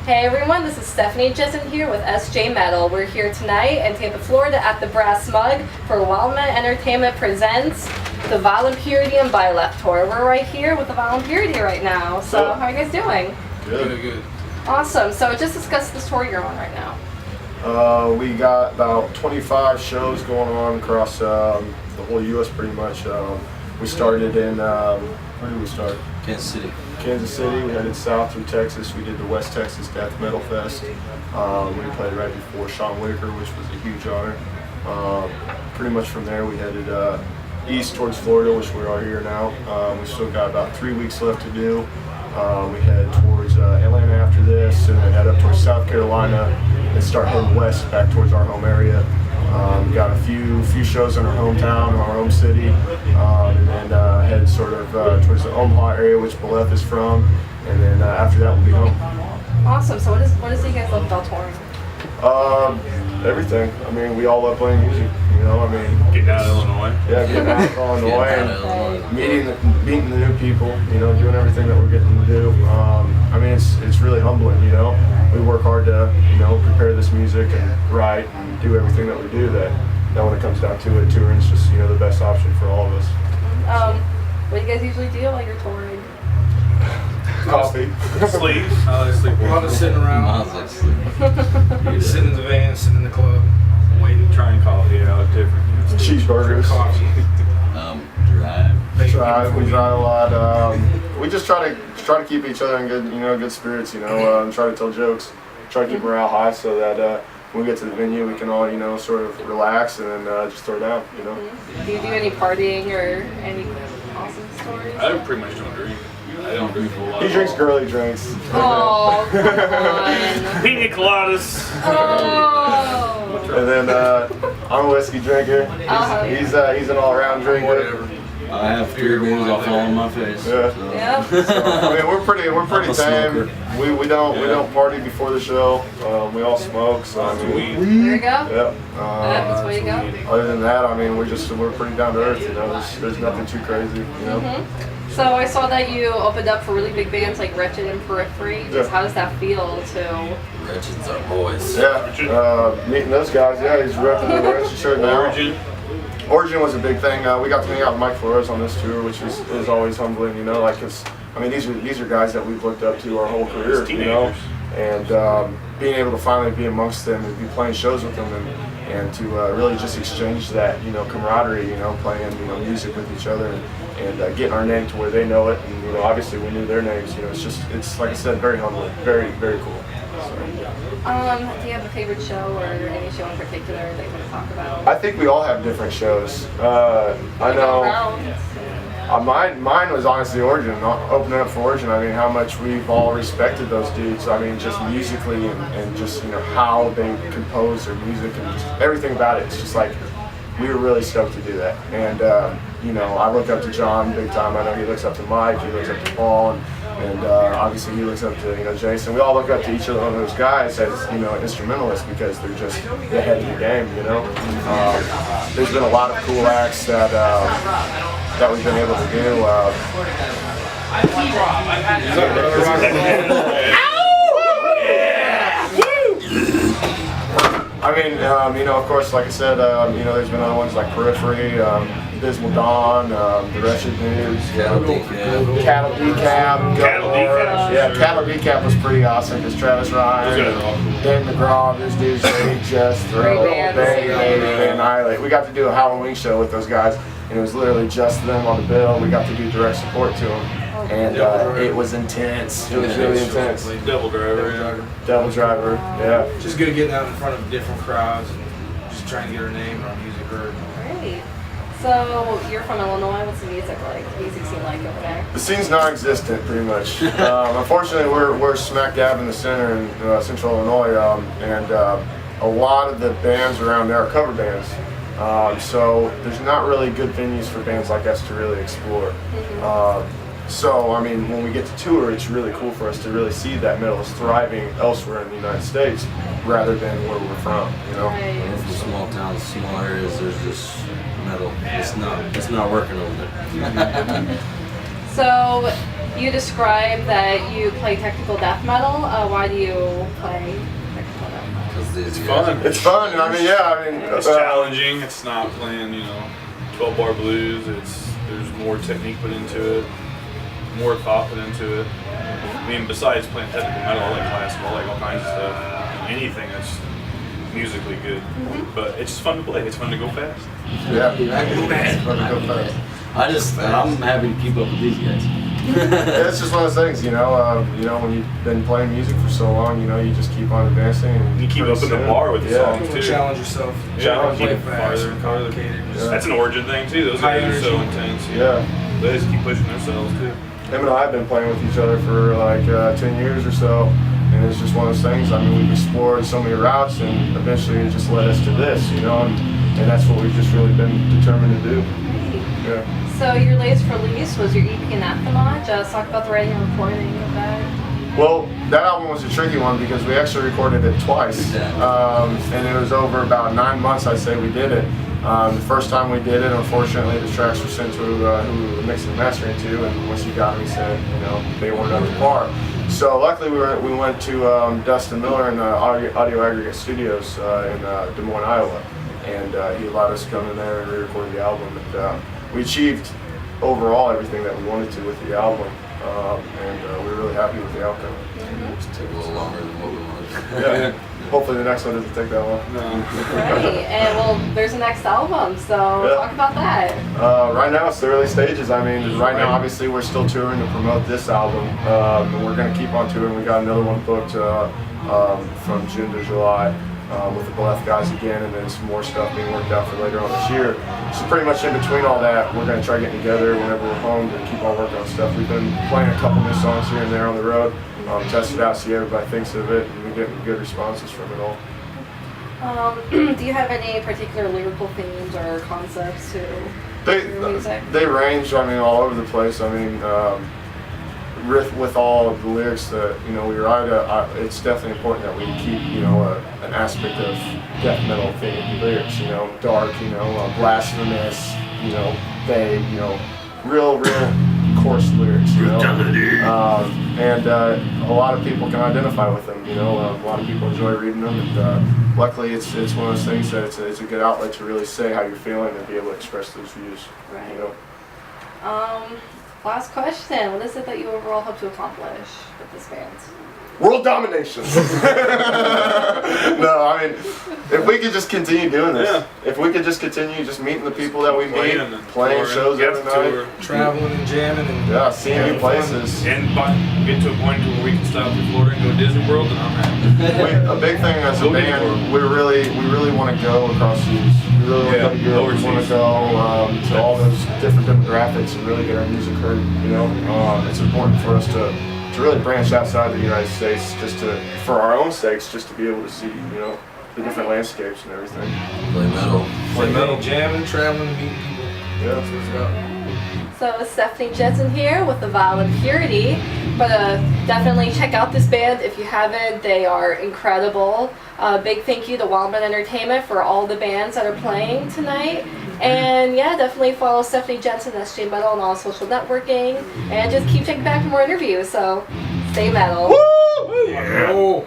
Hey everyone, this is Stephanie Jensen here with SJ Metal. We're here tonight in Tampa, Florida at the Brass Mug for Anathema presents the Vile Impurity and Vile tour. We're right here with the Vile Impurity right now. So how are you guys doing? Good. Awesome. So just discuss the tour you're on right now. We got about 25 shows going on across the whole U.S. pretty much. We started in, where did we start? Kansas City. We headed south through Texas. We did the West Texas Death Metal Fest. We played right before Sean Lyrical, which was a huge honor. Pretty much from there we headed east towards Florida, which we are here now. We still got about 3 weeks left to do. We head towards Atlanta after this, and then head up towards South Carolina, and start heading west back towards our home area. We got a few shows in our hometown, our home city, and then head sort of towards the Omaha area, which Belleth is from, and then after that we'll be home. Awesome. So what does you guys love about touring? Everything. I mean, we all love playing music. You know, I mean, getting out of Illinois. Yeah, getting out of Illinois and meeting the new people. You know, doing everything that we're getting to do. I mean, it's really humbling. You know, we work hard to prepare this music and write and do everything that we do. That when it comes down to it, touring's just the best option for all of us. What do you guys usually do while you're touring? Coffee. Sleep. A lot of sitting around. Sitting in the van, sitting in the club, waiting, trying coffee out, different. Cheeseburgers. Coffee. Drive. We drive a lot. We just try to keep each other in good spirits. Try to tell jokes. Try to keep morale high so that when we get to the venue, we can all sort of relax and then just throw down. Do you do any partying or any awesome stories? I pretty much don't drink. I don't drink a lot. He drinks girly drinks. Oh, come on. Pina coladas. Oh. And then I'm a whiskey drinker. He's an all-around drinker. Whatever. I have beer beers all fall on my face. Yeah. Yeah. So, I mean, we're pretty tame. We don't party before the show. We all smoke. So I mean, There you go. yeah. That's where you go. Other than that, I mean, we're pretty down to earth. There's nothing too crazy. So I saw that you opened up for really big bands like Wretched and Periphery. Just how does that feel to? Wretched's our boys. Yeah. Meeting those guys. Yeah, he's repping the Wretched shirt now. Origin was a big thing. We got to hang out with Mike Flores on this tour, which is always humbling, cause I mean these are guys that we've looked up to our whole career, and being able to finally be amongst them and be playing shows with them and to really just exchange that camaraderie, playing music with each other and getting our name to where they know it, and obviously we knew their names. It's like I said, very humbling, very very cool. So, do you have a favorite show or any show in particular that you want to talk about? I think we all have different shows. I know. Mine was honestly Origin. Opening up for Origin. I mean, how much we've all respected those dudes. I mean, just musically and just how they compose their music and just everything about it. It's just like we were really stoked to do that. And I look up to John big time. I know he looks up to Mike. He looks up to Paul. And obviously he looks up to Jason. We all look up to each of those guys as instrumentalists because they're just the head of the game. There's been a lot of cool acts that we've been able to do. I mean, of course, like I said, there's been other ones like Periphery, Dismal Dawn, The Wretched News, Cattle Decap. Yeah, Cattle Decap was pretty awesome because Travis Ryan, Dan McGraw, this dudes, they just they annihilate. We got to do a Halloween show with those guys, and it was literally just them on the bill. We got to do direct support to them. And it was intense. It was really intense. Devil Driver. Devil Driver, yeah. Just good at getting out in front of different crowds and just trying to get our name and our music heard. Great. So you're from Illinois. What's the music like? The music scene like over there? The scene's non-existent, pretty much. Unfortunately, we're smack dab in the center in Central Illinois, and a lot of the bands around there are cover bands. So there's not really good venues for bands like us to really explore. So, I mean, when we get to tour, it's really cool for us to really see that metal is thriving elsewhere in the United States rather than where we're from, Right. From small towns, small areas, there's just metal. It's not working over there. So You described that you play technical death metal. Why do you play technical death metal? Because It's fun. It's fun. I mean, yeah. I mean, It's challenging. It's not playing, 12-bar blues. There's more technique put into it, more thought put into it. I mean, besides playing technical metal, I like classical, I like all kinds of stuff. Anything that's musically good. But it's just fun to play. It's fun to go fast. Yeah. It's fun to go fast. I'm happy to keep up with these guys. Yeah, it's just one of those things, when you've been playing music for so long, you just keep on advancing. And You keep up in the bar with the songs too. Challenge yourself. Yeah, keep Play it farther and farther. Yeah. That's an origin thing too. Those guys are so intense. Yeah. They just keep pushing themselves too. Him and I have been playing with each other for like 10 years or so, and it's just one of those things. I mean, we've explored so many routes, and eventually it just led us to this, and that's what we've just really been determined to do. Yeah. So your latest release was your EP Anathema. Just talk about the writing and recording of that. Well, that album was a tricky one because we actually recorded it twice, and it was over about 9 months, I'd say, we did it. The first time we did it, unfortunately, the tracks were sent to who we were mixing and mastering to, and once he got them, he said, they weren't up to par. So luckily, we went to Dustin Miller in the Audio Aggregate Studios in Des Moines, Iowa, and he allowed us to come in there and re-record the album. And we achieved overall everything that we wanted to with the album, and we're really happy with the outcome. Just took a little longer than what we wanted. Yeah. Hopefully the next one doesn't take that long. Right, and well, there's a next album, so talk about that. Right now it's the early stages. I mean, right now obviously we're still touring to promote this album, and we're going to keep on touring. We got another one booked from June to July with the Bluff guys again, and then some more stuff being worked out for later on this year. So pretty much in between all that, we're going to try getting together whenever we're home to keep on working on stuff. We've been playing a couple new songs here and there on the road, test it out, see what everybody thinks of it, and we're getting good responses from it all. Do you have any particular lyrical themes or concepts to your music? They range, all over the place. With all of the lyrics that we write, it's definitely important that we keep an aspect of death metal themed lyrics. Dark, blasphemous, vague, real coarse lyrics. And a lot of people can identify with them. A lot of people enjoy reading them, and luckily it's one of those things that it's a good outlet to really say how you're feeling and be able to express those views. Right. Last question. What is it that you overall hope to accomplish with this band? World domination. No, if we could just continue doing this, if we could just continue just meeting the people that we meet, playing shows every night, traveling and jamming, and seeing new places, and get to a point where we can stop in Florida and go to Disney World, and I'm happy. A big thing as a band, we really want to go across seas. We really want to go to Europe. We want to go to all those different demographics and really get our music heard. It's important for us to really branch outside the United States, for our own sakes, just to be able to see, the different landscapes and everything. Play metal. Jamming, traveling, meeting people. Yeah. That's what it's about. So it's Stephanie Jensen here with the Vile Impurity. But definitely check out this band if you haven't. They are incredible. Big thank you to Wildman Entertainment for all the bands that are playing tonight. And yeah, definitely follow Stephanie Jensen, SJ Metal, on all social networking. And just keep checking back for more interviews. So stay metal. Woo! Yeah.